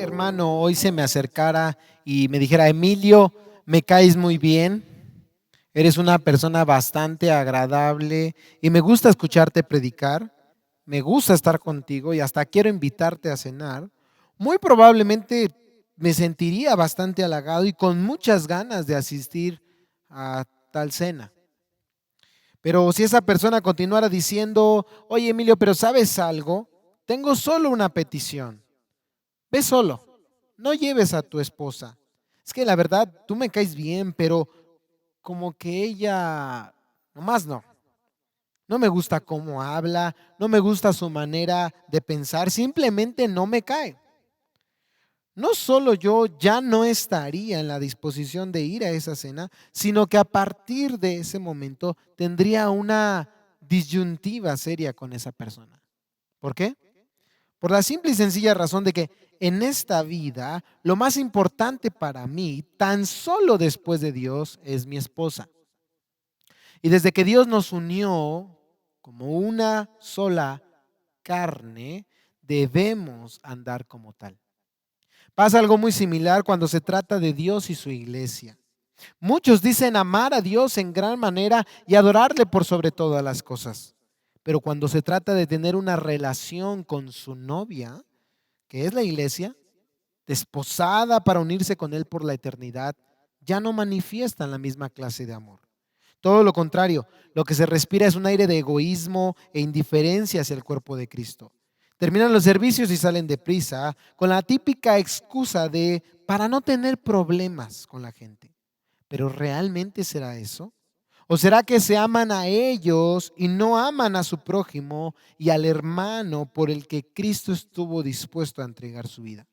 hermano hoy se me acercara y me dijera: Emilio, me caes muy bien, eres una persona bastante agradable y me gusta escucharte predicar, me gusta estar contigo y hasta quiero invitarte a cenar, muy probablemente me sentiría bastante halagado y con muchas ganas de asistir a tal cena. Pero si esa persona continuara diciendo: oye, Emilio, pero ¿sabes algo? Tengo solo una petición. Ve solo, no lleves a tu esposa. Es que la verdad, tú me caes bien, pero como que ella, nomás no. No me gusta cómo habla, no me gusta su manera de pensar, simplemente no me cae. No solo yo ya no estaría en la disposición de ir a esa cena, sino que a partir de ese momento tendría una disyuntiva seria con esa persona. ¿Por qué? Por la simple y sencilla razón de que en esta vida lo más importante para mí, tan solo después de Dios, es mi esposa. Y desde que Dios nos unió como una sola carne, debemos andar como tal. Pasa algo muy similar cuando se trata de Dios y su iglesia. Muchos dicen amar a Dios en gran manera y adorarle por sobre todas las cosas. Pero cuando se trata de tener una relación con su novia, que es la iglesia, desposada para unirse con Él por la eternidad, ya no manifiestan la misma clase de amor. Todo lo contrario, lo que se respira es un aire de egoísmo e indiferencia hacia el cuerpo de Cristo. Terminan los servicios y salen deprisa con la típica excusa de para no tener problemas con la gente. ¿Pero realmente será eso? ¿O será que se aman a ellos y no aman a su prójimo y al hermano por el que Cristo estuvo dispuesto a entregar su vida?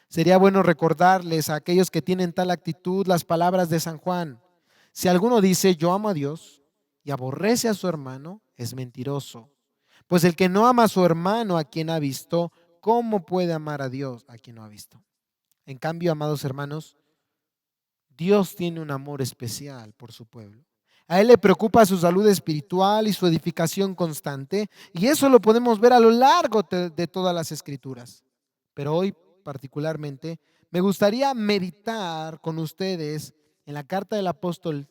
Sería bueno recordarles a aquellos que tienen tal actitud las palabras de San Juan. Si alguno dice yo amo a Dios y aborrece a su hermano, es mentiroso. Pues el que no ama a su hermano a quien ha visto, ¿cómo puede amar a Dios a quien no ha visto? En cambio, amados hermanos, Dios tiene un amor especial por su pueblo. A Él le preocupa su salud espiritual y su edificación constante, y eso lo podemos ver a lo largo de todas las escrituras. Pero hoy, particularmente, me gustaría meditar con ustedes en la carta del apóstol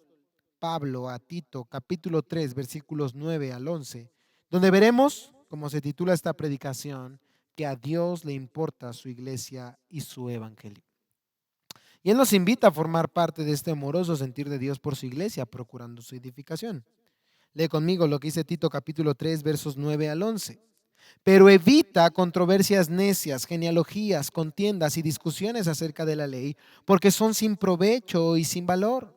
Pablo a Tito, capítulo 3, versículos 9 al 11, donde veremos, como se titula esta predicación, que a Dios le importa su iglesia y su evangelio. Y Él nos invita a formar parte de este amoroso sentir de Dios por su iglesia, procurando su edificación. Lee conmigo lo que dice Tito capítulo 3, versos 9 al 11. Pero evita controversias necias, genealogías, contiendas y discusiones acerca de la ley, porque son sin provecho y sin valor.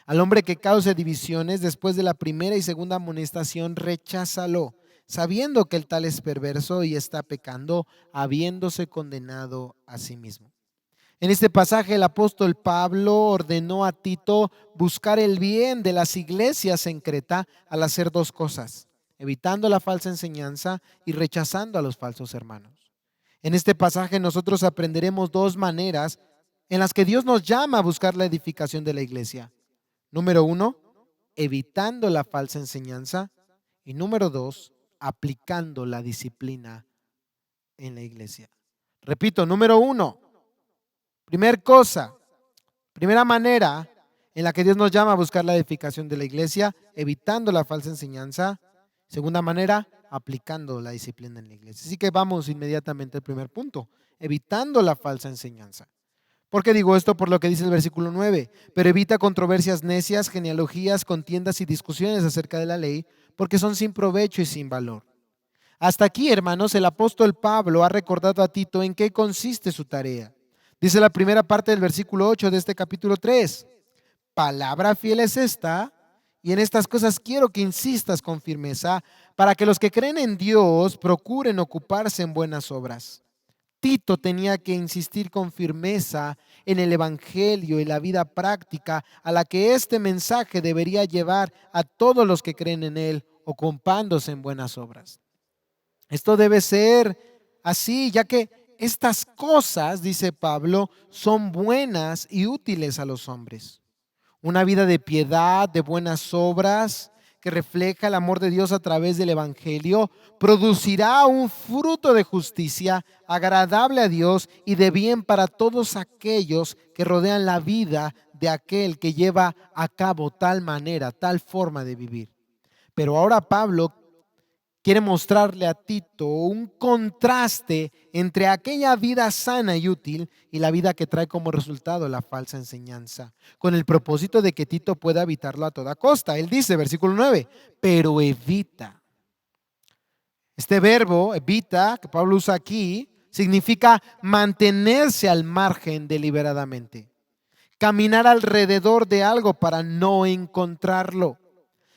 Al hombre que cause divisiones después de la primera y segunda amonestación, recházalo, sabiendo que el tal es perverso y está pecando, habiéndose condenado a sí mismo. En este pasaje el apóstol Pablo ordenó a Tito buscar el bien de las iglesias en Creta al hacer dos cosas: evitando la falsa enseñanza y rechazando a los falsos hermanos. En este pasaje nosotros aprenderemos dos maneras en las que Dios nos llama a buscar la edificación de la iglesia. Número uno, evitando la falsa enseñanza, y número dos, aplicando la disciplina en la iglesia. Repito, número uno, primera manera en la que Dios nos llama a buscar la edificación de la iglesia, evitando la falsa enseñanza. Segunda manera, aplicando la disciplina en la iglesia. Así que vamos inmediatamente al primer punto, evitando la falsa enseñanza. ¿Por qué digo esto? Por lo que dice el versículo 9. Pero evita controversias necias, genealogías, contiendas y discusiones acerca de la ley, porque son sin provecho y sin valor. Hasta aquí, hermanos, el apóstol Pablo ha recordado a Tito en qué consiste su tarea. Dice la primera parte del versículo 8 de este capítulo 3. Palabra fiel es esta, y en estas cosas quiero que insistas con firmeza, para que los que creen en Dios procuren ocuparse en buenas obras. Tito tenía que insistir con firmeza en el evangelio y la vida práctica a la que este mensaje debería llevar a todos los que creen en él, ocupándose en buenas obras. Esto debe ser así, ya que estas cosas, dice Pablo, son buenas y útiles a los hombres. Una vida de piedad, de buenas obras, que refleja el amor de Dios a través del Evangelio, producirá un fruto de justicia agradable a Dios y de bien para todos aquellos que rodean la vida de aquel que lleva a cabo tal manera, tal forma de vivir. Pero ahora Pablo quiere mostrarle a Tito un contraste entre aquella vida sana y útil y la vida que trae como resultado la falsa enseñanza, con el propósito de que Tito pueda evitarlo a toda costa. Él dice, versículo 9, pero evita. Este verbo, evita, que Pablo usa aquí, significa mantenerse al margen deliberadamente, caminar alrededor de algo para no encontrarlo.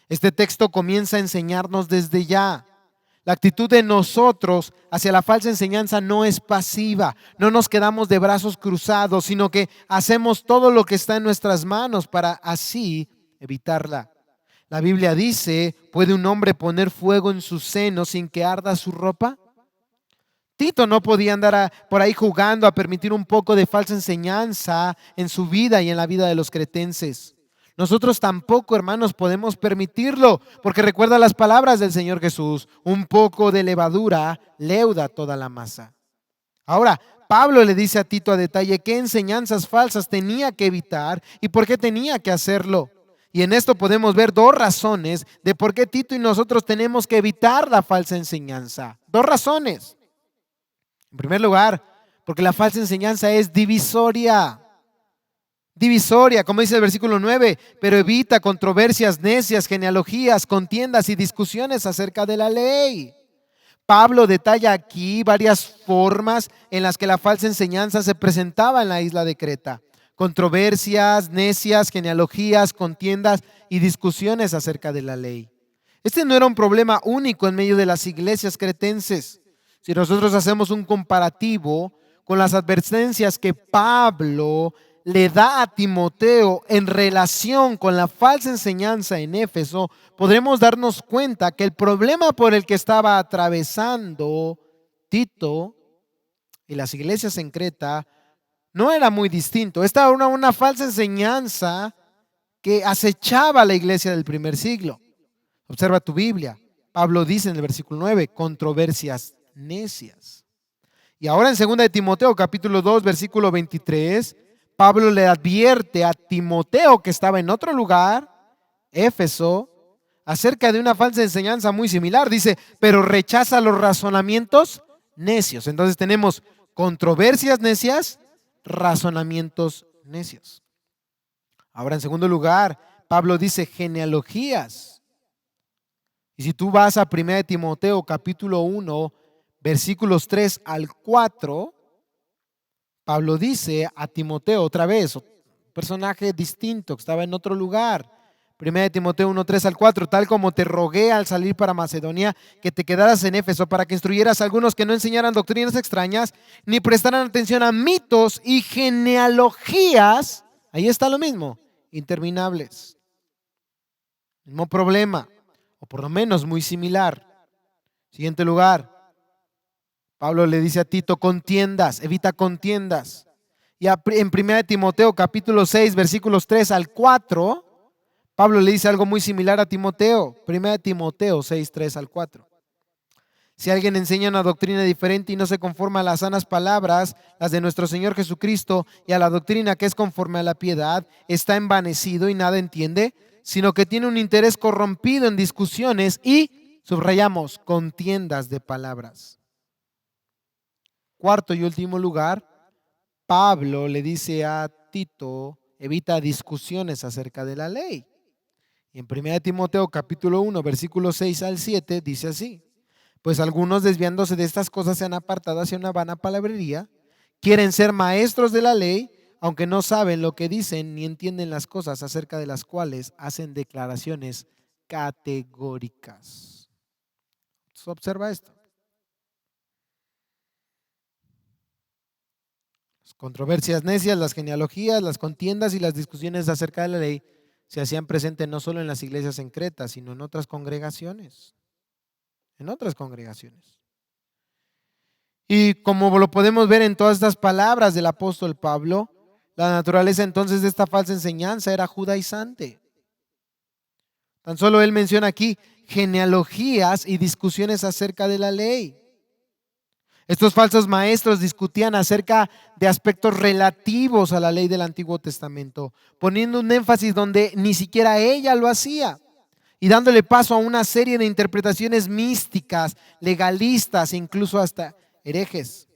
Este texto comienza a enseñarnos desde ya. La actitud de nosotros hacia la falsa enseñanza no es pasiva, no nos quedamos de brazos cruzados, sino que hacemos todo lo que está en nuestras manos para así evitarla. La Biblia dice, ¿puede un hombre poner fuego en su seno sin que arda su ropa? Tito no podía andar por ahí jugando a permitir un poco de falsa enseñanza en su vida y en la vida de los cretenses. Nosotros tampoco, hermanos, podemos permitirlo, porque recuerda las palabras del Señor Jesús, un poco de levadura leuda toda la masa. Ahora, Pablo le dice a Tito a detalle qué enseñanzas falsas tenía que evitar y por qué tenía que hacerlo. Y en esto podemos ver dos razones de por qué Tito y nosotros tenemos que evitar la falsa enseñanza. Dos razones. En primer lugar, porque la falsa enseñanza es divisoria. Divisoria, como dice el versículo 9, pero evita controversias necias, genealogías, contiendas y discusiones acerca de la ley. Pablo detalla aquí varias formas en las que la falsa enseñanza se presentaba en la isla de Creta. Controversias necias, genealogías, contiendas y discusiones acerca de la ley. Este no era un problema único en medio de las iglesias cretenses. Si nosotros hacemos un comparativo con las advertencias que Pablo le da a Timoteo en relación con la falsa enseñanza en Éfeso, podremos darnos cuenta que el problema por el que estaba atravesando Tito y las iglesias en Creta no era muy distinto. Esta era una falsa enseñanza que acechaba a la iglesia del primer siglo. Observa tu Biblia. Pablo dice en el versículo 9, controversias necias. Y ahora en 2 de Timoteo capítulo 2 versículo 23, Pablo le advierte a Timoteo, que estaba en otro lugar, Éfeso, acerca de una falsa enseñanza muy similar. Dice, pero rechaza los razonamientos necios. Entonces tenemos controversias necias, razonamientos necios. Ahora en segundo lugar, Pablo dice genealogías. Y si tú vas a 1 de Timoteo capítulo 1, versículos 3 al 4, Pablo dice a Timoteo otra vez, un personaje distinto que estaba en otro lugar. 1 de Timoteo 1, 3 al 4, tal como te rogué al salir para Macedonia, que te quedaras en Éfeso para que instruyeras a algunos que no enseñaran doctrinas extrañas, ni prestaran atención a mitos y genealogías. Ahí está lo mismo, interminables. Mismo problema, o por lo menos muy similar. Siguiente lugar. Pablo le dice a Tito, contiendas, evita contiendas. Y en 1 de Timoteo capítulo 6, versículos 3 al 4, Pablo le dice algo muy similar a Timoteo. 1 de Timoteo 6, 3 al 4. Si alguien enseña una doctrina diferente y no se conforma a las sanas palabras, las de nuestro Señor Jesucristo, y a la doctrina que es conforme a la piedad, está envanecido y nada entiende, sino que tiene un interés corrompido en discusiones y, subrayamos, contiendas de palabras. Cuarto y último lugar, Pablo le dice a Tito, evita discusiones acerca de la ley. Y en 1 de Timoteo capítulo 1, versículos 6 al 7, dice así, pues algunos desviándose de estas cosas se han apartado hacia una vana palabrería, quieren ser maestros de la ley, aunque no saben lo que dicen ni entienden las cosas acerca de las cuales hacen declaraciones categóricas. Entonces, observa esto. Las controversias necias, las genealogías, las contiendas y las discusiones acerca de la ley se hacían presentes no solo en las iglesias en Creta, sino en otras congregaciones. En otras congregaciones. Y como lo podemos ver en todas estas palabras del apóstol Pablo, la naturaleza entonces de esta falsa enseñanza era judaizante. Tan solo él menciona aquí genealogías y discusiones acerca de la ley. Estos falsos maestros discutían acerca de aspectos relativos a la ley del Antiguo Testamento, poniendo un énfasis donde ni siquiera ella lo hacía y dándole paso a una serie de interpretaciones místicas, legalistas e incluso hasta herejes.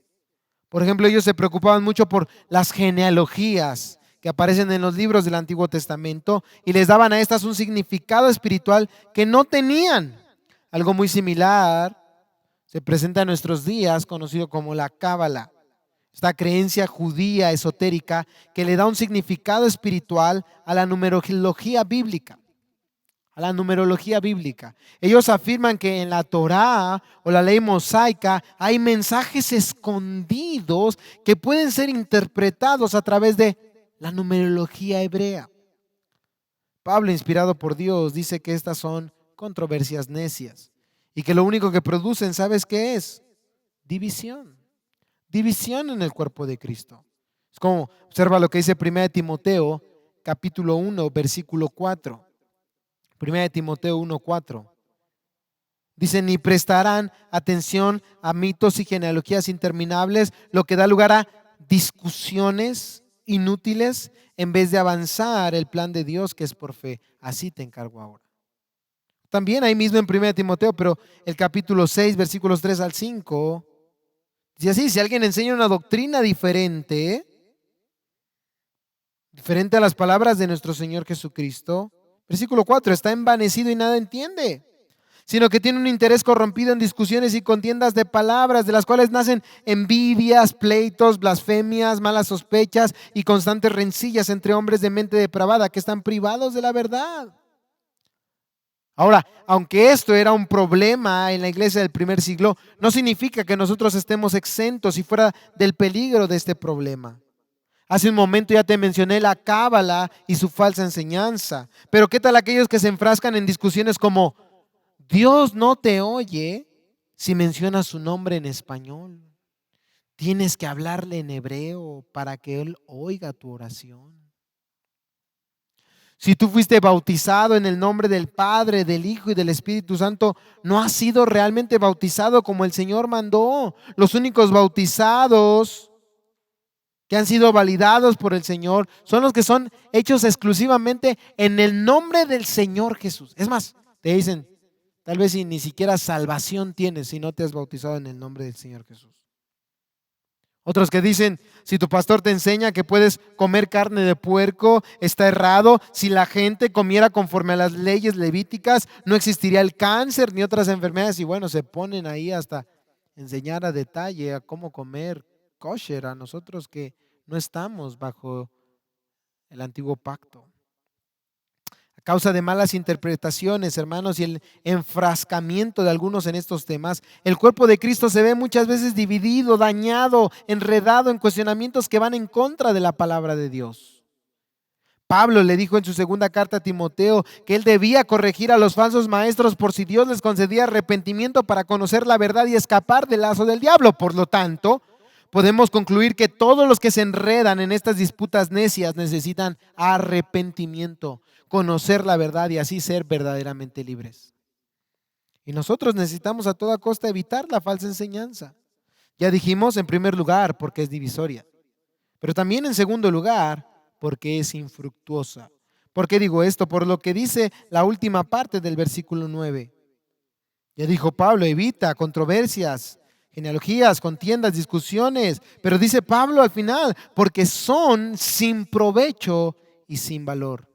Por ejemplo, ellos se preocupaban mucho por las genealogías que aparecen en los libros del Antiguo Testamento y les daban a estas un significado espiritual que no tenían. Algo muy similar se presenta en nuestros días, conocido como la Cábala, esta creencia judía esotérica que le da un significado espiritual a la numerología bíblica. Ellos afirman que en la Torá o la ley mosaica hay mensajes escondidos que pueden ser interpretados a través de la numerología hebrea. Pablo, inspirado por Dios, dice que estas son controversias necias y que lo único que producen, ¿sabes qué es? División. División en el cuerpo de Cristo. Es como, observa lo que dice 1 Timoteo, capítulo 1, versículo 4. 1 Timoteo 1:4. Dice, ni prestarán atención a mitos y genealogías interminables, lo que da lugar a discusiones inútiles en vez de avanzar el plan de Dios que es por fe. Así te encargo ahora. También ahí mismo en 1 Timoteo, pero el capítulo 6, versículos 3 al 5, dice así, si alguien enseña una doctrina diferente a las palabras de nuestro Señor Jesucristo, versículo 4, está envanecido y nada entiende, sino que tiene un interés corrompido en discusiones y contiendas de palabras, de las cuales nacen envidias, pleitos, blasfemias, malas sospechas y constantes rencillas entre hombres de mente depravada que están privados de la verdad. Ahora, aunque esto era un problema en la iglesia del primer siglo, no significa que nosotros estemos exentos y fuera del peligro de este problema. Hace un momento ya te mencioné la cábala y su falsa enseñanza. Pero ¿qué tal aquellos que se enfrascan en discusiones como Dios no te oye si mencionas su nombre en español? Tienes que hablarle en hebreo para que Él oiga tu oración. Si tú fuiste bautizado en el nombre del Padre, del Hijo y del Espíritu Santo, no has sido realmente bautizado como el Señor mandó. Los únicos bautizados que han sido validados por el Señor son los que son hechos exclusivamente en el nombre del Señor Jesús. Es más, te dicen, tal vez si ni siquiera salvación tienes si no te has bautizado en el nombre del Señor Jesús. Otros que dicen, si tu pastor te enseña que puedes comer carne de puerco, está errado. Si la gente comiera conforme a las leyes levíticas, no existiría el cáncer ni otras enfermedades. Y bueno, se ponen ahí hasta enseñar a detalle a cómo comer kosher a nosotros que no estamos bajo el antiguo pacto. A causa de malas interpretaciones, hermanos, y el enfrascamiento de algunos en estos temas, el cuerpo de Cristo se ve muchas veces dividido, dañado, enredado en cuestionamientos que van en contra de la palabra de Dios. Pablo le dijo en su segunda carta a Timoteo que él debía corregir a los falsos maestros por si Dios les concedía arrepentimiento para conocer la verdad y escapar del lazo del diablo. Por lo tanto, podemos concluir que todos los que se enredan en estas disputas necias necesitan arrepentimiento, conocer la verdad y así ser verdaderamente libres. Y nosotros necesitamos a toda costa evitar la falsa enseñanza. Ya dijimos en primer lugar porque es divisoria, pero también en segundo lugar porque es infructuosa. ¿Por qué digo esto? Por lo que dice la última parte del versículo 9. Ya dijo Pablo, evita controversias, genealogías, contiendas, discusiones, pero dice Pablo al final, porque son sin provecho y sin valor.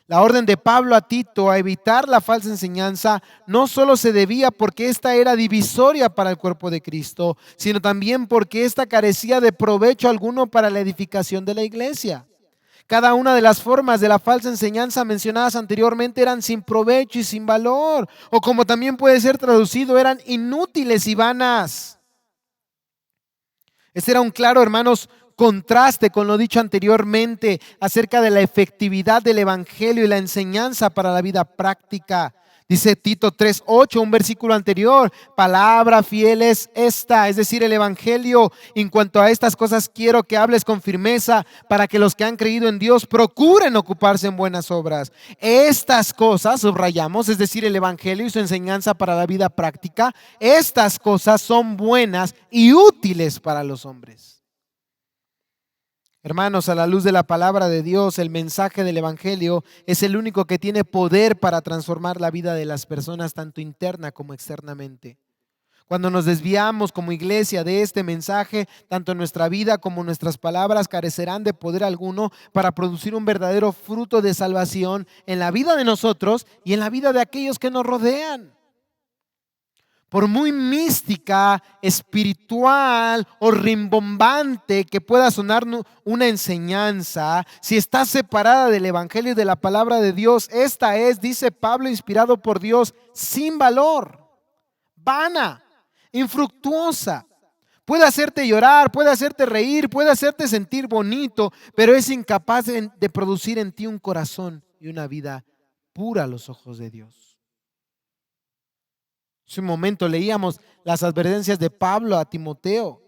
La orden de Pablo a Tito a evitar la falsa enseñanza no solo se debía porque esta era divisoria para el cuerpo de Cristo, sino también porque esta carecía de provecho alguno para la edificación de la iglesia. Cada una de las formas de la falsa enseñanza mencionadas anteriormente eran sin provecho y sin valor, o como también puede ser traducido, eran inútiles y vanas. Este era un claro, hermanos, contraste con lo dicho anteriormente acerca de la efectividad del evangelio y la enseñanza para la vida práctica. Dice Tito 3:8, un versículo anterior, palabra fiel es esta, es decir, el evangelio. En cuanto a estas cosas quiero que hables con firmeza para que los que han creído en Dios procuren ocuparse en buenas obras. Estas cosas, subrayamos, es decir, el evangelio y su enseñanza para la vida práctica, estas cosas son buenas y útiles para los hombres. Hermanos, a la luz de la palabra de Dios, el mensaje del evangelio es el único que tiene poder para transformar la vida de las personas, tanto interna como externamente. Cuando nos desviamos como iglesia de este mensaje, tanto nuestra vida como nuestras palabras carecerán de poder alguno para producir un verdadero fruto de salvación en la vida de nosotros y en la vida de aquellos que nos rodean. Por muy mística, espiritual o rimbombante que pueda sonar una enseñanza, si está separada del evangelio y de la palabra de Dios, esta es, dice Pablo, inspirado por Dios, sin valor, vana, infructuosa. Puede hacerte llorar, puede hacerte reír, puede hacerte sentir bonito, pero es incapaz de producir en ti un corazón y una vida pura a los ojos de Dios. Hace un momento leíamos las advertencias de Pablo a Timoteo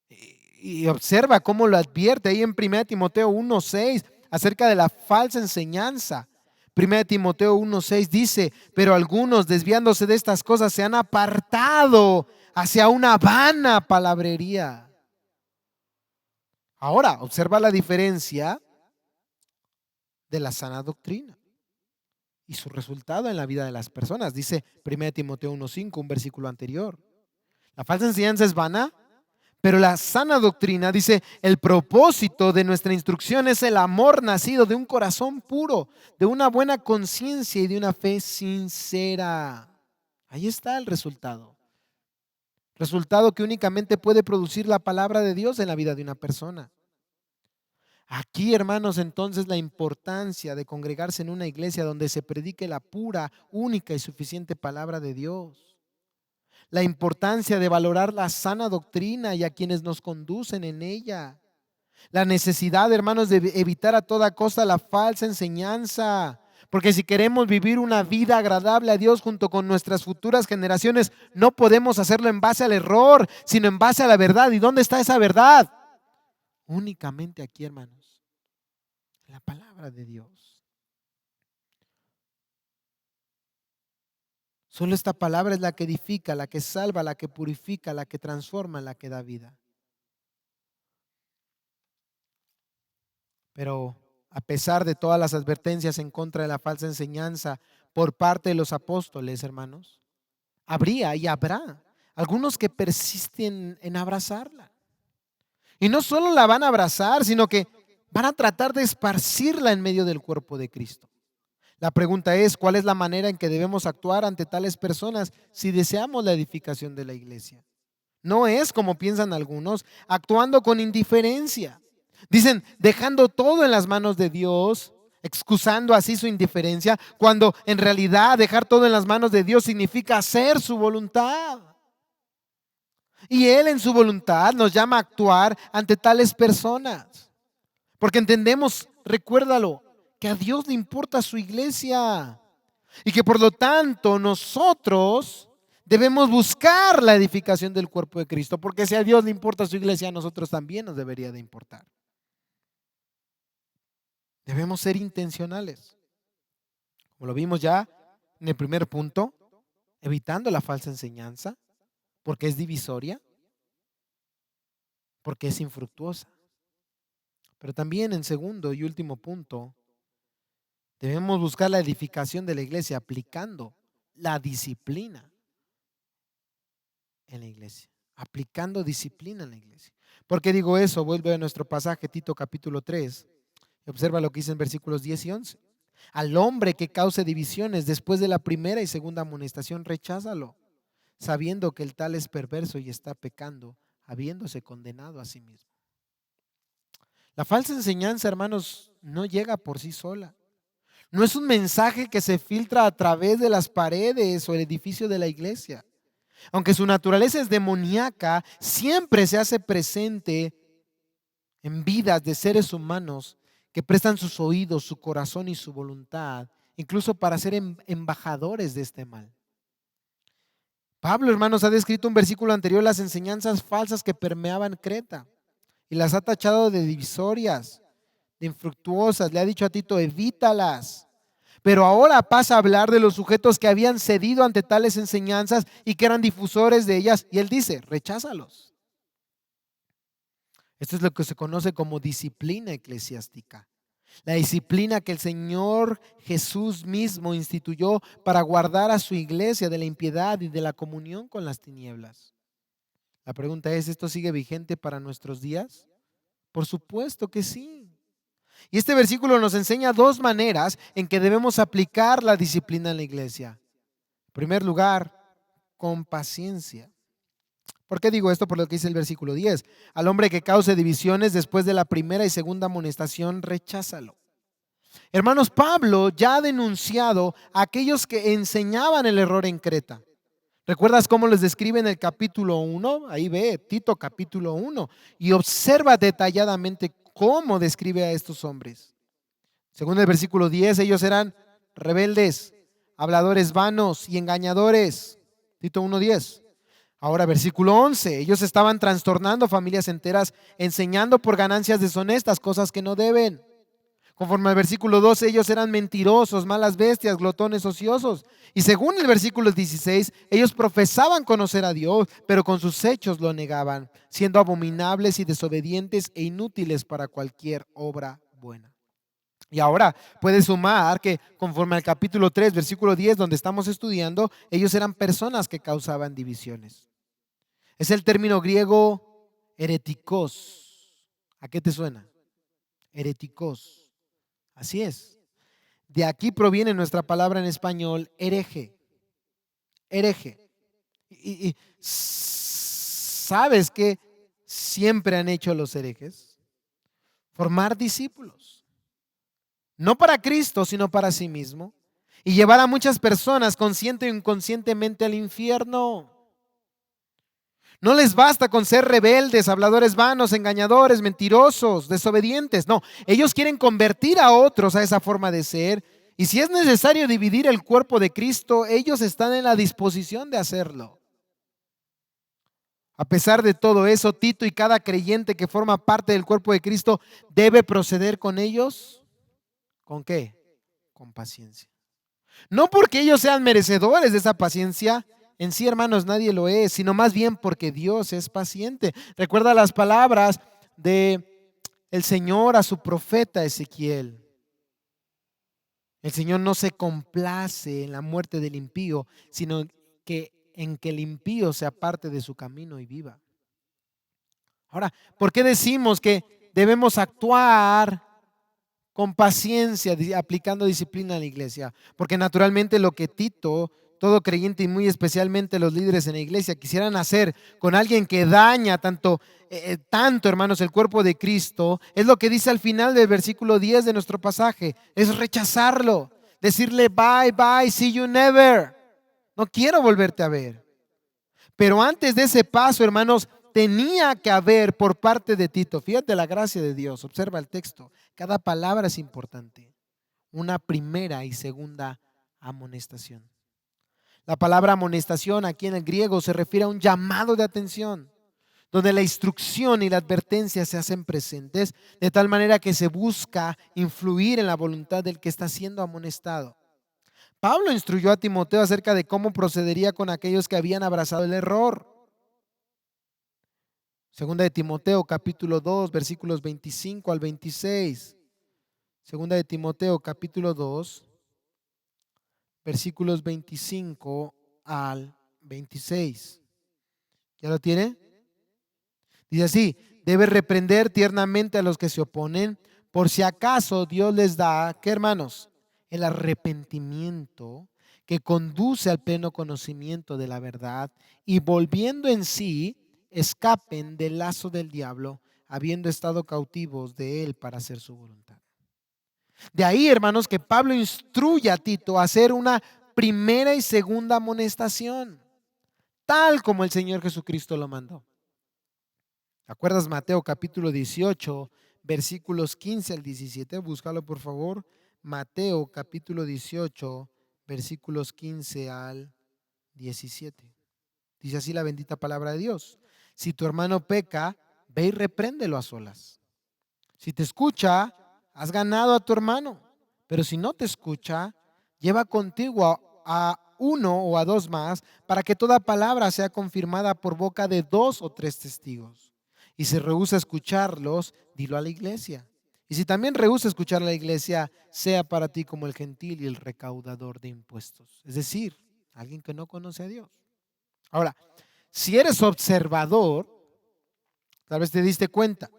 y observa cómo lo advierte ahí en 1 Timoteo 1:6 acerca de la falsa enseñanza. 1 Timoteo 1:6 dice, pero algunos desviándose de estas cosas se han apartado hacia una vana palabrería. Ahora, observa la diferencia de la sana doctrina y su resultado en la vida de las personas. Dice 1 Timoteo 1:5, un versículo anterior. La falsa enseñanza es vana, pero la sana doctrina dice, el propósito de nuestra instrucción es el amor nacido de un corazón puro, de una buena conciencia y de una fe sincera. Ahí está el resultado. Resultado que únicamente puede producir la palabra de Dios en la vida de una persona. Aquí, hermanos, entonces la importancia de congregarse en una iglesia donde se predique la pura, única y suficiente palabra de Dios. La importancia de valorar la sana doctrina y a quienes nos conducen en ella. La necesidad, hermanos, de evitar a toda costa la falsa enseñanza. Porque si queremos vivir una vida agradable a Dios junto con nuestras futuras generaciones, no podemos hacerlo en base al error, sino en base a la verdad. ¿Y dónde está esa verdad? Únicamente aquí, hermanos, en la palabra de Dios. Solo esta palabra es la que edifica, la que salva, la que purifica, la que transforma, la que da vida. Pero a pesar de todas las advertencias en contra de la falsa enseñanza por parte de los apóstoles, hermanos, habría y habrá algunos que persisten en abrazarla. Y no solo la van a abrazar, sino que van a tratar de esparcirla en medio del cuerpo de Cristo. La pregunta es, ¿cuál es la manera en que debemos actuar ante tales personas si deseamos la edificación de la iglesia? No es, como piensan algunos, actuando con indiferencia. Dicen, dejando todo en las manos de Dios, excusando así su indiferencia, cuando en realidad dejar todo en las manos de Dios significa hacer su voluntad. Y Él en su voluntad nos llama a actuar ante tales personas. Porque entendemos, recuérdalo, que a Dios le importa su iglesia. Y que por lo tanto nosotros debemos buscar la edificación del cuerpo de Cristo. Porque si a Dios le importa su iglesia, a nosotros también nos debería de importar. Debemos ser intencionales. Como lo vimos ya en el primer punto, evitando la falsa enseñanza, porque es divisoria, porque es infructuosa. Pero también en segundo y último punto, debemos buscar la edificación de la iglesia aplicando la disciplina en la iglesia. Aplicando disciplina en la iglesia. ¿Por qué digo eso? Vuelve a nuestro pasaje, Tito capítulo 3. Y observa lo que dice en versículos 10 y 11. Al hombre que cause divisiones después de la primera y segunda amonestación, recházalo, sabiendo que el tal es perverso y está pecando, habiéndose condenado a sí mismo. La falsa enseñanza, hermanos, no llega por sí sola. No es un mensaje que se filtra a través de las paredes o el edificio de la iglesia. Aunque su naturaleza es demoníaca, siempre se hace presente en vidas de seres humanos que prestan sus oídos, su corazón y su voluntad incluso para ser embajadores de este mal. Pablo, hermanos, ha descrito un versículo anterior las enseñanzas falsas que permeaban Creta y las ha tachado de divisorias, de infructuosas. Le ha dicho a Tito, evítalas. Pero ahora pasa a hablar de los sujetos que habían cedido ante tales enseñanzas y que eran difusores de ellas. Y él dice, recházalos. Esto es lo que se conoce como disciplina eclesiástica. La disciplina que el Señor Jesús mismo instituyó para guardar a su iglesia de la impiedad y de la comunión con las tinieblas. La pregunta es, ¿esto sigue vigente para nuestros días? Por supuesto que sí. Y este versículo nos enseña dos maneras en que debemos aplicar la disciplina en la iglesia. En primer lugar, con paciencia. ¿Por qué digo esto? Por lo que dice el versículo 10. Al hombre que cause divisiones después de la primera y segunda amonestación, recházalo. Hermanos, Pablo ya ha denunciado a aquellos que enseñaban el error en Creta. ¿Recuerdas cómo les describe en el capítulo 1? Ahí ve, Tito capítulo 1. Y observa detalladamente cómo describe a estos hombres. Según el versículo 10, ellos eran rebeldes, habladores vanos y engañadores. Tito 1:10. Ahora versículo 11, ellos estaban trastornando familias enteras, enseñando por ganancias deshonestas cosas que no deben. Conforme al versículo 12, ellos eran mentirosos, malas bestias, glotones, ociosos. Y según el versículo 16, ellos profesaban conocer a Dios, pero con sus hechos lo negaban, siendo abominables y desobedientes e inútiles para cualquier obra buena. Y ahora puedes sumar que conforme al capítulo 3, versículo 10, donde estamos estudiando, ellos eran personas que causaban divisiones. Es el término griego heretikos. ¿A qué te suena? Heretikos. Así es. De aquí proviene nuestra palabra en español, hereje. Hereje. Y ¿sabes qué siempre han hecho los herejes? Formar discípulos. No para Cristo, sino para sí mismo. Y llevar a muchas personas consciente o inconscientemente al infierno. No les basta con ser rebeldes, habladores vanos, engañadores, mentirosos, desobedientes. No, ellos quieren convertir a otros a esa forma de ser. Y si es necesario dividir el cuerpo de Cristo, ellos están en la disposición de hacerlo. A pesar de todo eso, Tito y cada creyente que forma parte del cuerpo de Cristo debe proceder con ellos. ¿Con qué? Con paciencia. No porque ellos sean merecedores de esa paciencia, en sí, hermanos, nadie lo es, sino más bien porque Dios es paciente. Recuerda las palabras de el Señor a su profeta Ezequiel. El Señor no se complace en la muerte del impío, sino que en que el impío se aparte de su camino y viva. Ahora, ¿por qué decimos que debemos actuar con paciencia, aplicando disciplina en la iglesia? Porque naturalmente lo que Tito, todo creyente y muy especialmente los líderes en la iglesia quisieran hacer con alguien que daña tanto, hermanos, el cuerpo de Cristo, es lo que dice al final del versículo 10 de nuestro pasaje, es rechazarlo, decirle bye, bye, see you never. No quiero volverte a ver. Pero antes de ese paso, hermanos, tenía que haber por parte de Tito, fíjate la gracia de Dios, observa el texto, cada palabra es importante, una primera y segunda amonestación. La palabra amonestación aquí en el griego se refiere a un llamado de atención, donde la instrucción y la advertencia se hacen presentes, de tal manera que se busca influir en la voluntad del que está siendo amonestado. Pablo instruyó a Timoteo acerca de cómo procedería con aquellos que habían abrazado el error. Segunda de Timoteo capítulo 2 versículos 25 al 26. Segunda de Timoteo capítulo 2 versículos 25 al 26. ¿Ya lo tiene? Dice así, debe reprender tiernamente a los que se oponen, por si acaso Dios les da, ¿qué, hermanos? El arrepentimiento que conduce al pleno conocimiento de la verdad, y volviendo en sí, escapen del lazo del diablo, habiendo estado cautivos de él para hacer su voluntad. De ahí, hermanos, que Pablo instruye a Tito a hacer una primera y segunda amonestación, tal como el Señor Jesucristo lo mandó. ¿Te acuerdas Mateo capítulo 18, versículos 15 al 17? Búscalo por favor. Mateo capítulo 18, versículos 15 al 17. Dice así la bendita palabra de Dios. Si tu hermano peca, ve y repréndelo a solas. Si te escucha, has ganado a tu hermano. Pero si no te escucha, lleva contigo a uno o a dos más, para que toda palabra sea confirmada por boca de dos o tres testigos. Y si rehúsa escucharlos, dilo a la iglesia. Y si también rehúsa escuchar a la iglesia, sea para ti como el gentil y el recaudador de impuestos. Es decir, alguien que no conoce a Dios. Ahora, si eres observador, tal vez te diste cuenta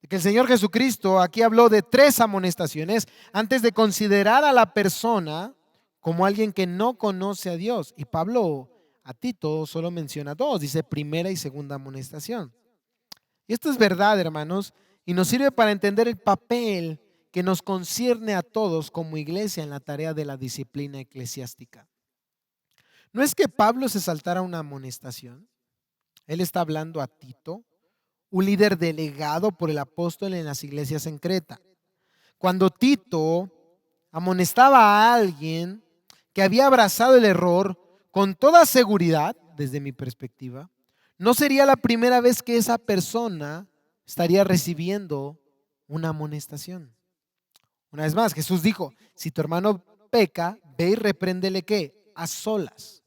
de que el Señor Jesucristo aquí habló de tres amonestaciones antes de considerar a la persona como alguien que no conoce a Dios. Y Pablo a Tito solo menciona dos, dice primera y segunda amonestación. Y esto es verdad, hermanos, y nos sirve para entender el papel que nos concierne a todos como iglesia en la tarea de la disciplina eclesiástica. No es que Pablo se saltara una amonestación, él está hablando a Tito, un líder delegado por el apóstol en las iglesias en Creta. Cuando Tito amonestaba a alguien que había abrazado el error, con toda seguridad, desde mi perspectiva, no sería la primera vez que esa persona estaría recibiendo una amonestación. Una vez más, Jesús dijo, si tu hermano peca, ve y repréndele ¿qué? A solas.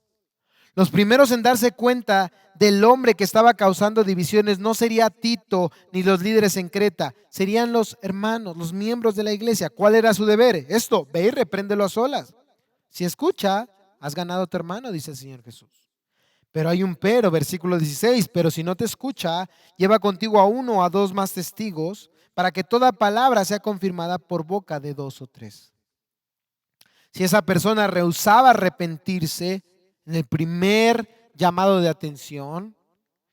Los primeros en darse cuenta del hombre que estaba causando divisiones no sería Tito ni los líderes en Creta, serían los hermanos, los miembros de la iglesia. ¿Cuál era su deber? Esto, ve y repréndelo a solas. Si escucha, has ganado a tu hermano, dice el Señor Jesús. Pero hay un pero, versículo 16, pero si no te escucha, lleva contigo a uno o a dos más testigos para que toda palabra sea confirmada por boca de dos o tres. Si esa persona rehusaba arrepentirse en el primer llamado de atención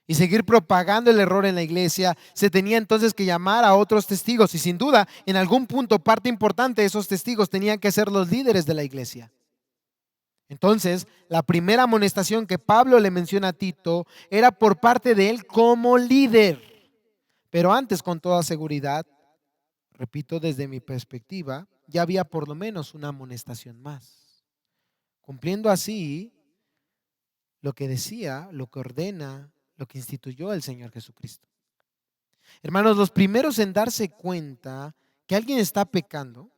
y seguir propagando el error en la iglesia, se tenía entonces que llamar a otros testigos y sin duda, en algún punto, parte importante de esos testigos tenían que ser los líderes de la iglesia. Entonces, la primera amonestación que Pablo le menciona a Tito era por parte de él como líder. Pero antes, con toda seguridad, repito desde mi perspectiva, ya había por lo menos una amonestación más. Cumpliendo así lo que decía, lo que ordena, lo que instituyó el Señor Jesucristo. Hermanos, los primeros en darse cuenta que alguien está pecando,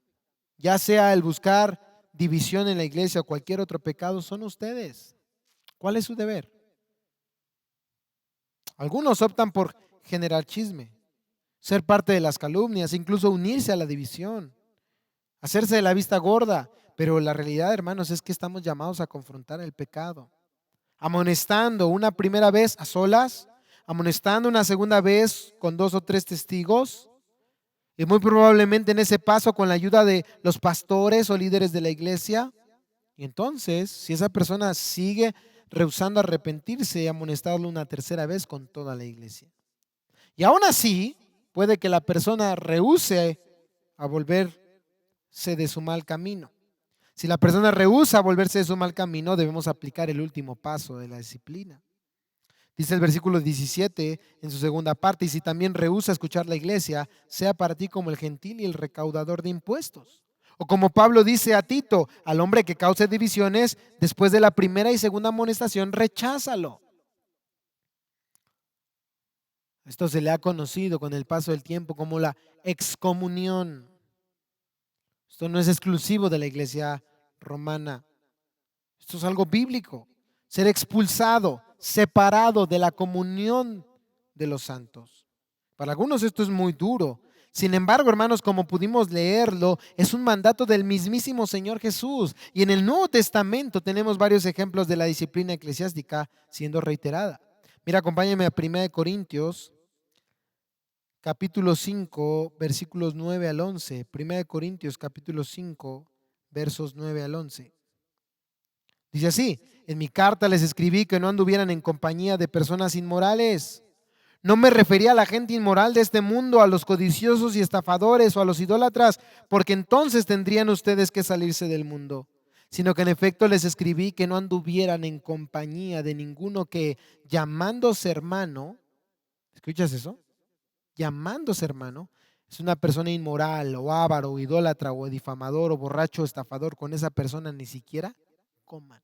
ya sea el buscar división en la iglesia o cualquier otro pecado, son ustedes. ¿Cuál es su deber? Algunos optan por generar chisme, ser parte de las calumnias, incluso unirse a la división, hacerse de la vista gorda. Pero la realidad, hermanos, es que estamos llamados a confrontar el pecado, amonestando una primera vez a solas, amonestando una segunda vez con dos o tres testigos, y muy probablemente en ese paso con la ayuda de los pastores o líderes de la iglesia. Y entonces, si esa persona sigue rehusando arrepentirse, amonestarlo una tercera vez con toda la iglesia. Y aún así, puede que la persona rehúse a volverse de su mal camino. Si la persona rehúsa volverse de su mal camino, debemos aplicar el último paso de la disciplina. Dice el versículo 17 en su segunda parte, y si también rehúsa escuchar la iglesia, sea para ti como el gentil y el recaudador de impuestos. O como Pablo dice a Tito, al hombre que cause divisiones, después de la primera y segunda amonestación, recházalo. Esto se le ha conocido con el paso del tiempo como la excomunión. Esto no es exclusivo de la iglesia romana. Esto es algo bíblico. Ser expulsado, separado de la comunión de los santos. Para algunos esto es muy duro. Sin embargo, hermanos, como pudimos leerlo, es un mandato del mismísimo Señor Jesús. Y en el Nuevo Testamento tenemos varios ejemplos de la disciplina eclesiástica siendo reiterada. Mira, acompáñame a 1 Corintios, capítulo 5, versículos 9 al 11. 1 Corintios, capítulo 5, versos 9 al 11. Dice así, en mi carta les escribí que no anduvieran en compañía de personas inmorales. No me refería a la gente inmoral de este mundo, a los codiciosos y estafadores o a los idólatras, porque entonces tendrían ustedes que salirse del mundo. Sino que en efecto les escribí que no anduvieran en compañía de ninguno que, llamándose hermano, ¿escuchas eso? Llamándose hermano, Es una persona inmoral o avaro o idólatra o difamador o borracho o estafador, con esa persona ni siquiera coman.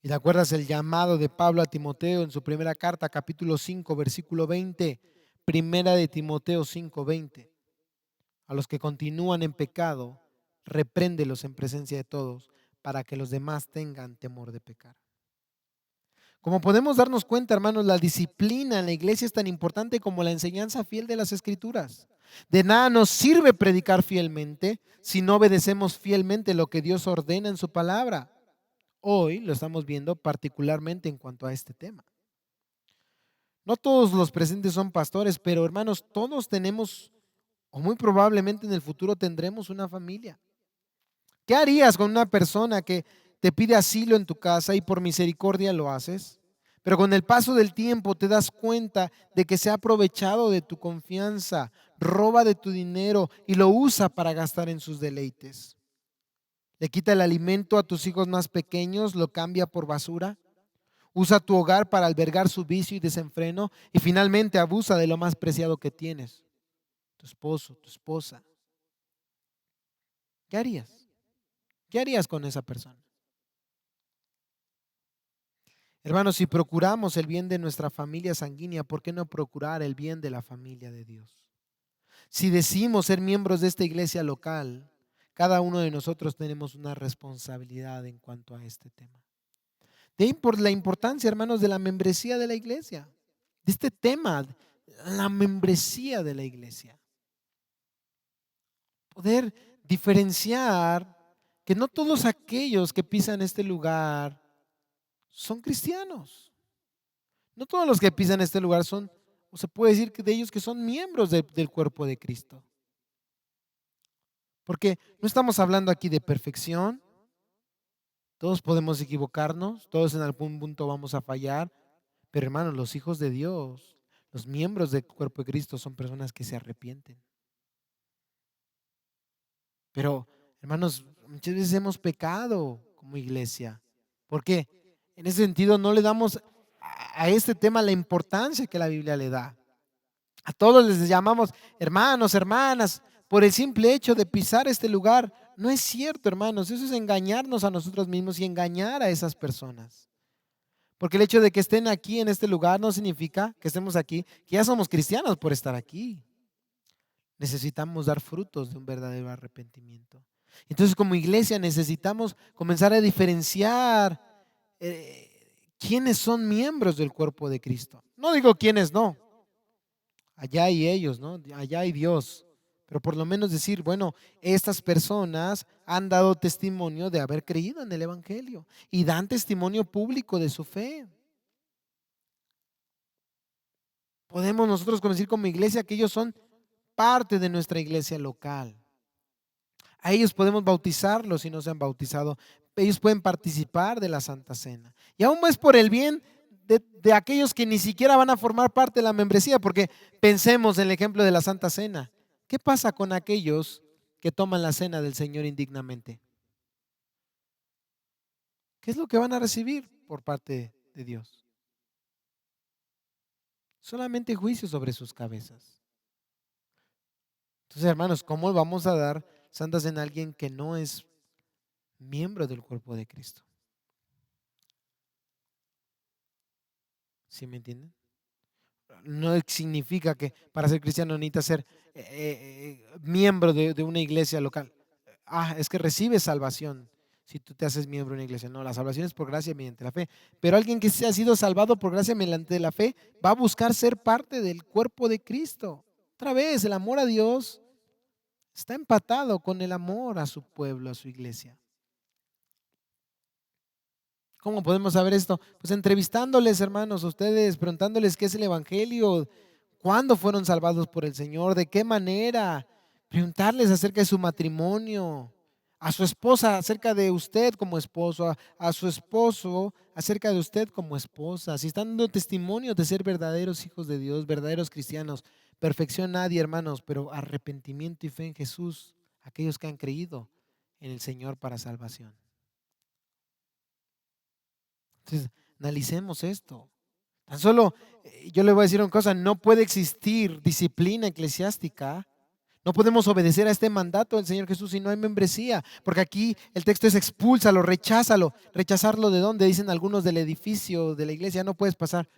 Y te acuerdas el llamado de Pablo a Timoteo en su primera carta, capítulo 5, versículo 20, primera de Timoteo 5:20. A los que continúan en pecado, repréndelos en presencia de todos, para que los demás tengan temor de pecar. Como podemos darnos cuenta, hermanos, la disciplina en la iglesia es tan importante como la enseñanza fiel de las Escrituras. De nada nos sirve predicar fielmente si no obedecemos fielmente lo que Dios ordena en su palabra. Hoy lo estamos viendo particularmente en cuanto a este tema. No todos los presentes son pastores, pero hermanos, todos tenemos, o muy probablemente en el futuro tendremos una familia. ¿Qué harías con una persona que te pide asilo en tu casa y por misericordia lo haces? Pero con el paso del tiempo te das cuenta de que se ha aprovechado de tu confianza, roba de tu dinero y lo usa para gastar en sus deleites. Le quita el alimento a tus hijos más pequeños, lo cambia por basura. Usa tu hogar para albergar su vicio y desenfreno y finalmente abusa de lo más preciado que tienes, tu esposo, tu esposa. ¿Qué harías? ¿Qué harías con esa persona? Hermanos, si procuramos el bien de nuestra familia sanguínea, ¿por qué no procurar el bien de la familia de Dios? Si decimos ser miembros de esta iglesia local, cada uno de nosotros tenemos una responsabilidad en cuanto a este tema. De ahí por la importancia, hermanos, de la membresía de la iglesia, de este tema, la membresía de la iglesia. Poder diferenciar que no todos aquellos que pisan este lugar son cristianos. No todos los que pisan este lugar son, o se puede decir que de ellos que son miembros del cuerpo de Cristo. Porque no estamos hablando aquí de perfección. Todos podemos equivocarnos, todos en algún punto vamos a fallar. Pero hermanos, los hijos de Dios, los miembros del cuerpo de Cristo son personas que se arrepienten. Pero hermanos, muchas veces hemos pecado como iglesia. ¿Por qué? En ese sentido no le damos a este tema la importancia que la Biblia le da. A todos les llamamos hermanos, hermanas, por el simple hecho de pisar este lugar. No es cierto, hermanos. Eso es engañarnos a nosotros mismos y engañar a esas personas. Porque el hecho de que estén aquí en este lugar no significa que estemos aquí, que ya somos cristianos por estar aquí. Necesitamos dar frutos de un verdadero arrepentimiento. Entonces, como iglesia necesitamos comenzar a diferenciar quiénes son miembros del cuerpo de Cristo. No digo quiénes no. Allá hay ellos, ¿no? Allá hay Dios. Pero por lo menos decir, bueno, estas personas han dado testimonio de haber creído en el Evangelio y dan testimonio público de su fe. Podemos nosotros decir como iglesia que ellos son parte de nuestra iglesia local. A ellos podemos bautizarlos si no se han bautizado. Ellos pueden participar de la Santa Cena. Y aún más por el bien de aquellos que ni siquiera van a formar parte de la membresía, porque pensemos en el ejemplo de la Santa Cena. ¿Qué pasa con aquellos que toman la cena del Señor indignamente? ¿Qué es lo que van a recibir por parte de Dios? Solamente juicio sobre sus cabezas. Entonces, hermanos, ¿cómo vamos a dar Santa Cena a alguien que no es miembro del cuerpo de Cristo? ¿Sí me entienden? No significa que para ser cristiano necesitas ser miembro de una iglesia local. Ah, es que recibes salvación si tú te haces miembro de una iglesia. No, la salvación es por gracia mediante la fe. Pero alguien que se ha sido salvado por gracia mediante la fe va a buscar ser parte del cuerpo de Cristo. Otra vez, el amor a Dios está empatado con el amor a su pueblo, a su iglesia. ¿Cómo podemos saber esto? Pues entrevistándoles, hermanos, a ustedes, preguntándoles qué es el Evangelio, cuándo fueron salvados por el Señor, de qué manera, preguntarles acerca de su matrimonio, a su esposa acerca de usted como esposo, a su esposo acerca de usted como esposa. Si están dando testimonio de ser verdaderos hijos de Dios, verdaderos cristianos, perfección nadie, hermanos, pero arrepentimiento y fe en Jesús, aquellos que han creído en el Señor para salvación. Entonces, analicemos esto. Tan solo, yo le voy a decir una cosa, no puede existir disciplina eclesiástica. No podemos obedecer a este mandato del Señor Jesús si no hay membresía, porque aquí el texto es expúlsalo, recházalo. ¿Rechazarlo de dónde? Dicen algunos del edificio, de la iglesia, no puedes pasar.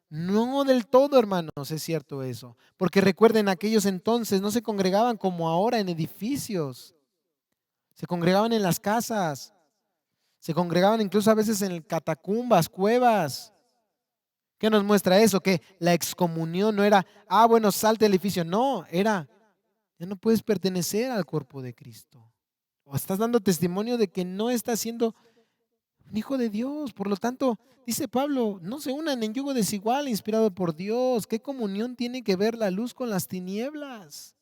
No del todo, hermanos, es cierto eso. Porque recuerden, aquellos entonces no se congregaban como ahora en edificios. Se congregaban en las casas. Se congregaban incluso a veces en catacumbas, cuevas. ¿Qué nos muestra eso? Que la excomunión no era, bueno, salte del edificio. No, era, ya no puedes pertenecer al cuerpo de Cristo. O estás dando testimonio de que no estás siendo un hijo de Dios. Por lo tanto, dice Pablo, no se unan en yugo desigual inspirado por Dios. ¿Qué comunión tiene que ver la luz con las tinieblas?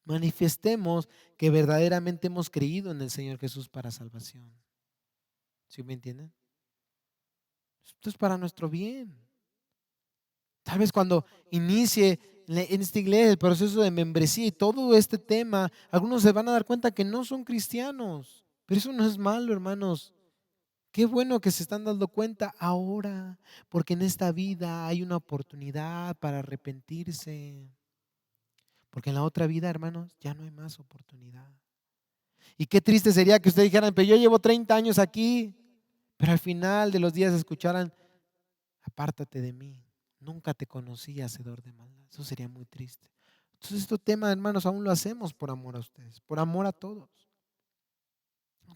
Manifestemos que verdaderamente hemos creído en el Señor Jesús para salvación. ¿Sí me entienden? Esto es para nuestro bien. Tal vez cuando inicie en esta iglesia el proceso de membresía y todo este tema, algunos se van a dar cuenta que no son cristianos. Pero eso no es malo, hermanos. Qué bueno que se están dando cuenta ahora, porque en esta vida hay una oportunidad para arrepentirse. Porque en la otra vida, hermanos, ya no hay más oportunidad. Y qué triste sería que ustedes dijeran, pero yo llevo 30 años aquí, pero al final de los días escucharan, apártate de mí, nunca te conocí, hacedor de maldad. Eso sería muy triste. Entonces, este tema, hermanos, aún lo hacemos por amor a ustedes, por amor a todos.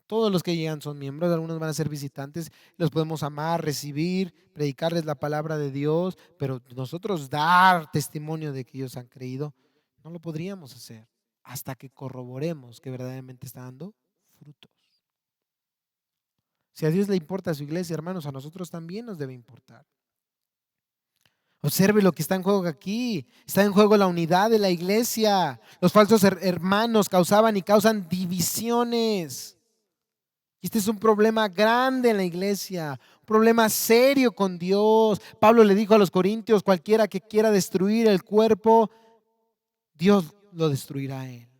Todos los que llegan son miembros, algunos van a ser visitantes, los podemos amar, recibir, predicarles la palabra de Dios, pero nosotros dar testimonio de que ellos han creído, no lo podríamos hacer hasta que corroboremos que verdaderamente está dando frutos. Si a Dios le importa su iglesia, hermanos, a nosotros también nos debe importar. Observe lo que está en juego aquí. Está en juego la unidad de la iglesia. Los falsos hermanos causaban y causan divisiones. Este es un problema grande en la iglesia, un problema serio con Dios. Pablo le dijo a los corintios, cualquiera que quiera destruir el cuerpo, Dios lo destruirá a él.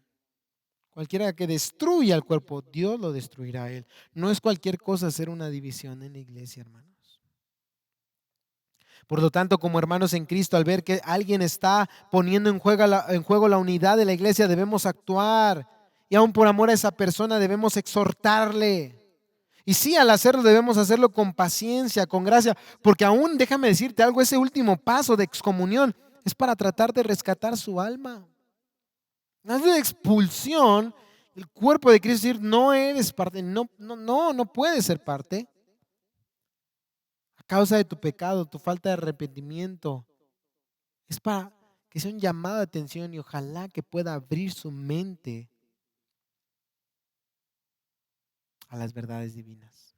Cualquiera que destruya el cuerpo, Dios lo destruirá a él. No es cualquier cosa hacer una división en la iglesia, hermanos. Por lo tanto, como hermanos en Cristo, al ver que alguien está poniendo en juego la unidad de la iglesia, debemos actuar. Y aún por amor a esa persona debemos exhortarle. Y sí, al hacerlo debemos hacerlo con paciencia, con gracia, porque aún, déjame decirte algo, ese último paso de excomunión es para tratar de rescatar su alma. No es de expulsión, el cuerpo de Cristo decir, no eres parte, no puedes ser parte. A causa de tu pecado, tu falta de arrepentimiento, es para que sea un llamado de atención y ojalá que pueda abrir su mente a las verdades divinas.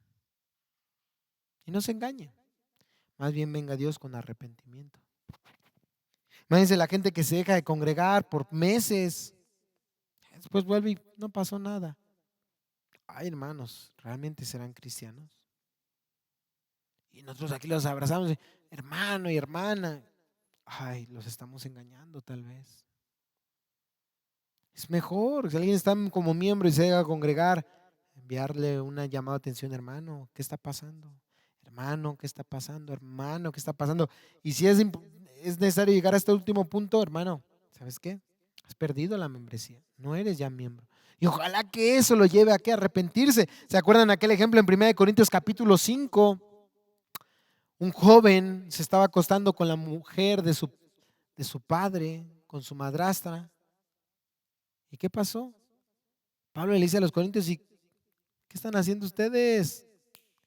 Y no se engañen, más bien venga Dios con arrepentimiento. Imagínense la gente que se deja de congregar por meses, después vuelve y no pasó nada. Ay, hermanos, ¿realmente serán cristianos? Y nosotros aquí los abrazamos, hermano y hermana. Ay, los estamos engañando tal vez. Es mejor, si alguien está como miembro y se deja congregar, enviarle una llamada de atención, hermano, ¿qué está pasando? Hermano, ¿qué está pasando? Hermano, ¿qué está pasando? Y si es necesario llegar a este último punto, hermano, ¿sabes qué? Has perdido la membresía, no eres ya miembro. Y ojalá que eso lo lleve a arrepentirse. ¿Se acuerdan aquel ejemplo en 1 Corintios capítulo 5? Un joven se estaba acostando con la mujer de su padre, con su madrastra. ¿Y qué pasó? Pablo le dice a los corintios, ¿y qué están haciendo ustedes?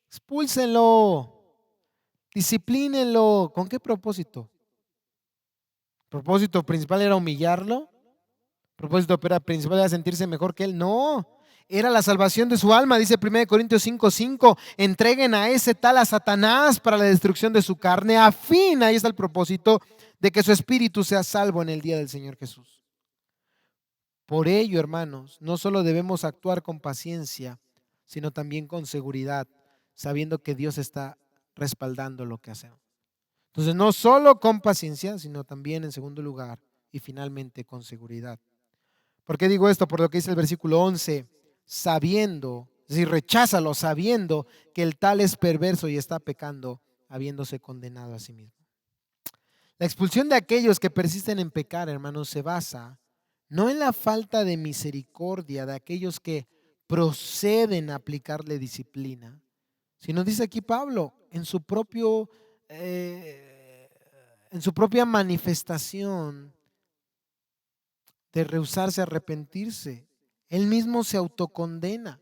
Expúlsenlo, disciplínenlo. ¿Con qué propósito? ¿El propósito principal era humillarlo? ¿El propósito principal era sentirse mejor que él? No, era la salvación de su alma. Dice 1 Corintios 5:5, entreguen a ese tal a Satanás para la destrucción de su carne, a fin, ahí está el propósito, de que su espíritu sea salvo en el día del Señor Jesús. Por ello, hermanos, no solo debemos actuar con paciencia, sino también con seguridad, sabiendo que Dios está respaldando lo que hacemos. Entonces, no solo con paciencia, sino también en segundo lugar y finalmente con seguridad. ¿Por qué digo esto? Por lo que dice el versículo 11, sabiendo, es decir, recházalo sabiendo que el tal es perverso y está pecando habiéndose condenado a sí mismo. La expulsión de aquellos que persisten en pecar, hermanos, se basa no en la falta de misericordia de aquellos que proceden a aplicarle disciplina, sino dice aquí Pablo, en su propia manifestación de rehusarse a arrepentirse. Él mismo se autocondena.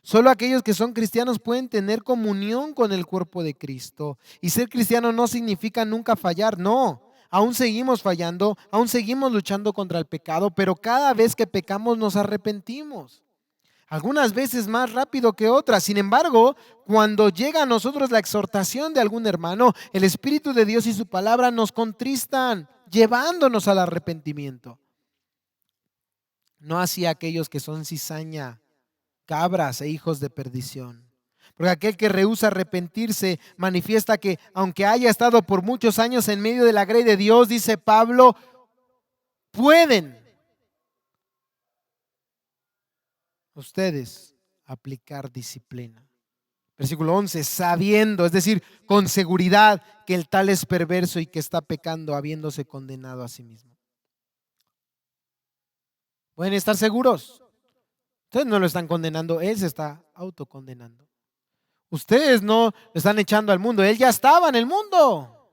Solo aquellos que son cristianos pueden tener comunión con el cuerpo de Cristo. Y ser cristiano no significa nunca fallar, no. Aún seguimos fallando, aún seguimos luchando contra el pecado, pero cada vez que pecamos nos arrepentimos. Algunas veces más rápido que otras. Sin embargo, cuando llega a nosotros la exhortación de algún hermano, el Espíritu de Dios y su palabra nos contristan, llevándonos al arrepentimiento. No así aquellos que son cizaña, cabras e hijos de perdición. Porque aquel que rehúsa arrepentirse manifiesta que, aunque haya estado por muchos años en medio de la grey de Dios, dice Pablo, pueden ustedes aplicar disciplina. Versículo 11, sabiendo, es decir, con seguridad que el tal es perverso y que está pecando habiéndose condenado a sí mismo. Pueden estar seguros. Ustedes no lo están condenando, él se está autocondenando. Ustedes no lo están echando al mundo, él ya estaba en el mundo.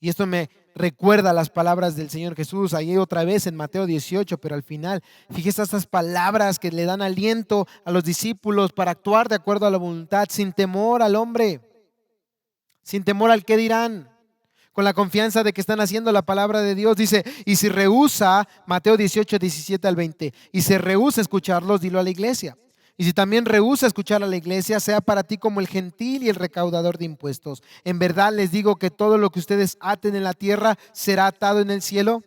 Y esto me recuerda las palabras del Señor Jesús, ahí otra vez en Mateo 18, pero al final, fíjese estas palabras que le dan aliento a los discípulos para actuar de acuerdo a la voluntad, sin temor al hombre, sin temor al qué dirán, con la confianza de que están haciendo la palabra de Dios. Dice, y si rehúsa, Mateo 18, 17 al 20, y si rehúsa escucharlos, dilo a la iglesia. Y si también rehúsa escuchar a la iglesia, sea para ti como el gentil y el recaudador de impuestos. En verdad les digo que todo lo que ustedes aten en la tierra será atado en el cielo,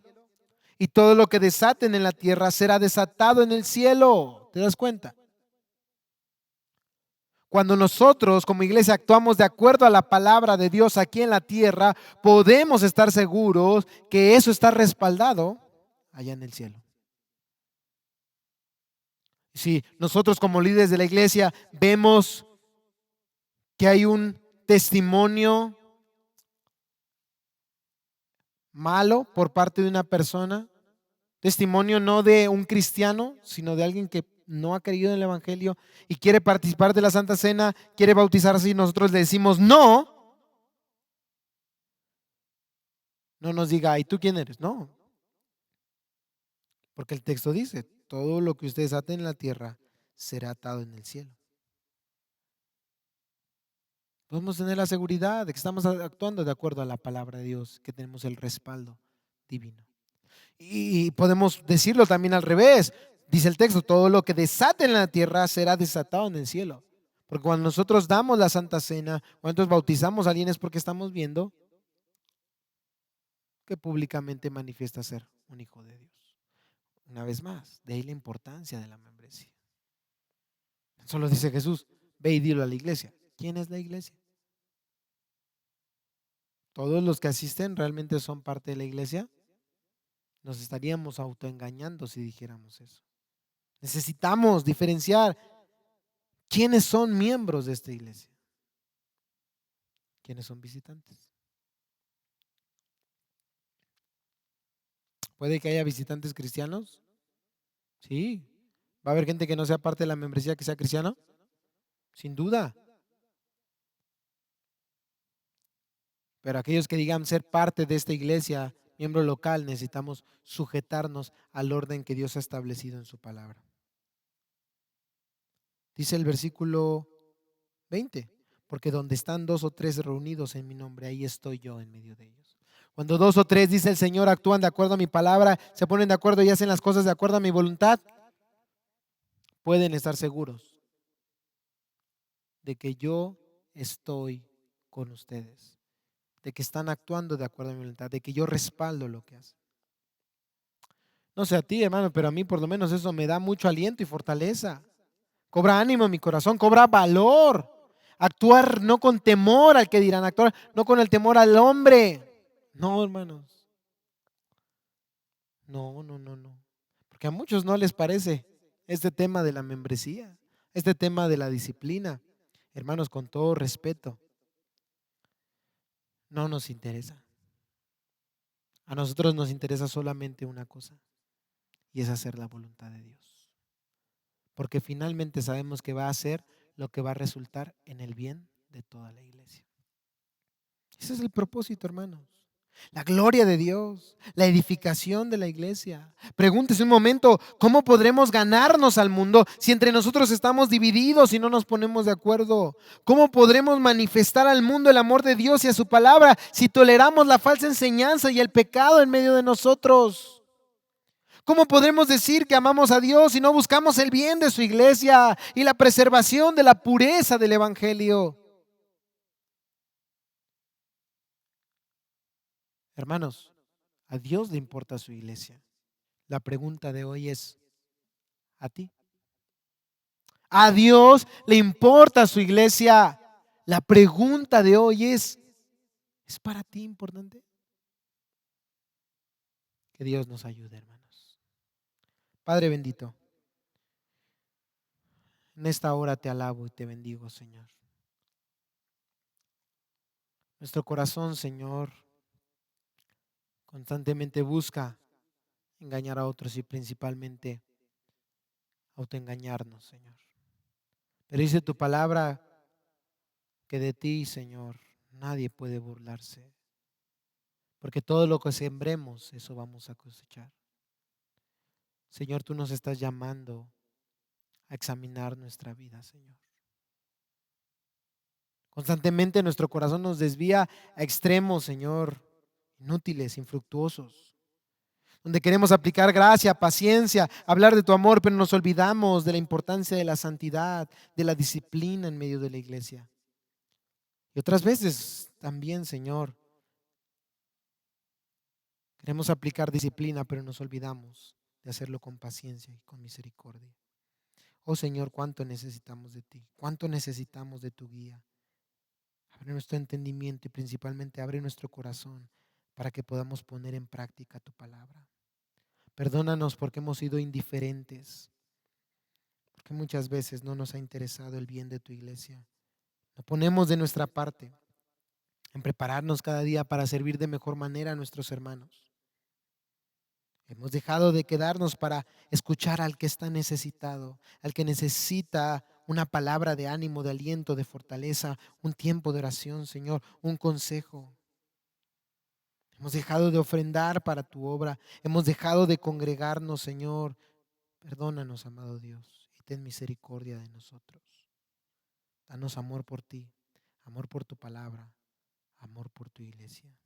y todo lo que desaten en la tierra será desatado en el cielo. ¿Te das cuenta? Cuando nosotros como iglesia actuamos de acuerdo a la palabra de Dios aquí en la tierra, podemos estar seguros que eso está respaldado allá en el cielo. Si nosotros como líderes de la iglesia vemos que hay un testimonio malo por parte de una persona, testimonio no de un cristiano, sino de alguien que no ha creído en el evangelio y quiere participar de la Santa Cena, quiere bautizarse, y nosotros le decimos no, no nos diga, ¿y tú quién eres? No, porque el texto dice, todo lo que ustedes aten en la tierra será atado en el cielo. Podemos tener la seguridad de que estamos actuando de acuerdo a la palabra de Dios, que tenemos el respaldo divino. Y podemos decirlo también al revés. Dice el texto, todo lo que desaten en la tierra será desatado en el cielo. Porque cuando nosotros damos la Santa Cena, cuando nosotros bautizamos a alguien, es porque estamos viendo que públicamente manifiesta ser un hijo de Dios. Una vez más, de ahí la importancia de la membresía. Solo dice Jesús, ve y dilo a la iglesia. ¿Quién es la iglesia? ¿Todos los que asisten realmente son parte de la iglesia? Nos estaríamos autoengañando si dijéramos eso. Necesitamos diferenciar quiénes son miembros de esta iglesia, quiénes son visitantes. ¿Puede que haya visitantes cristianos? Sí. ¿Va a haber gente que no sea parte de la membresía que sea cristiano? Sin duda. Pero aquellos que digan ser parte de esta iglesia, miembro local, necesitamos sujetarnos al orden que Dios ha establecido en su palabra. Dice el versículo 20, porque donde están dos o tres reunidos en mi nombre, ahí estoy yo en medio de ellos. Cuando dos o tres, dice el Señor, actúan de acuerdo a mi palabra, se ponen de acuerdo y hacen las cosas de acuerdo a mi voluntad, pueden estar seguros de que yo estoy con ustedes, de que están actuando de acuerdo a mi voluntad, de que yo respaldo lo que hacen. No sé a ti, hermano, pero a mí por lo menos eso me da mucho aliento y fortaleza. Cobra ánimo en mi corazón, cobra valor. Actuar no con temor al que dirán, actuar no con el temor al hombre. No, hermanos. No, no, no, no. Porque a muchos no les parece este tema de la membresía, este tema de la disciplina, Hermanos, con todo respeto, no nos interesa. A nosotros nos interesa solamente una cosa, y es hacer la voluntad de Dios. Porque finalmente sabemos que va a ser lo que va a resultar en el bien de toda la iglesia. Ese es el propósito, hermanos. La gloria de Dios, la edificación de la iglesia. Pregúntese un momento, ¿cómo podremos ganarnos al mundo si entre nosotros estamos divididos y no nos ponemos de acuerdo? ¿Cómo podremos manifestar al mundo el amor de Dios y a su palabra si toleramos la falsa enseñanza y el pecado en medio de nosotros? ¿Cómo podremos decir que amamos a Dios si no buscamos el bien de su iglesia y la preservación de la pureza del evangelio? Hermanos, a Dios le importa su iglesia. La pregunta de hoy es, ¿a ti? A Dios le importa su iglesia. La pregunta de hoy ¿es para ti importante? Que Dios nos ayude, hermanos. Padre bendito, en esta hora te alabo y te bendigo, Señor. Nuestro corazón, Señor, constantemente busca engañar a otros y principalmente autoengañarnos, Señor. Pero dice tu palabra que de ti, Señor, nadie puede burlarse, porque todo lo que sembremos, eso vamos a cosechar. Señor, tú nos estás llamando a examinar nuestra vida, Señor. Constantemente nuestro corazón nos desvía a extremos, Señor, inútiles, infructuosos, donde queremos aplicar gracia, paciencia, hablar de tu amor, pero nos olvidamos de la importancia de la santidad, de la disciplina en medio de la iglesia. Y otras veces también, Señor, queremos aplicar disciplina, pero nos olvidamos de hacerlo con paciencia y con misericordia. Oh Señor, cuánto necesitamos de ti, cuánto necesitamos de tu guía. Abre nuestro entendimiento y principalmente abre nuestro corazón para que podamos poner en práctica tu palabra. Perdónanos porque hemos sido indiferentes, porque muchas veces no nos ha interesado el bien de tu iglesia. No ponemos de nuestra parte en prepararnos cada día para servir de mejor manera a nuestros hermanos. Hemos dejado de quedarnos para escuchar al que está necesitado, al que necesita una palabra de ánimo, de aliento, de fortaleza, un tiempo de oración, Señor, un consejo. Hemos dejado de ofrendar para tu obra. Hemos dejado de congregarnos, Señor. Perdónanos, amado Dios, y ten misericordia de nosotros. Danos amor por ti, amor por tu palabra, amor por tu iglesia.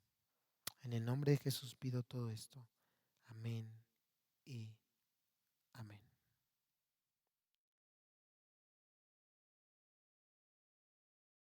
En el nombre de Jesús pido todo esto. Amén y amén.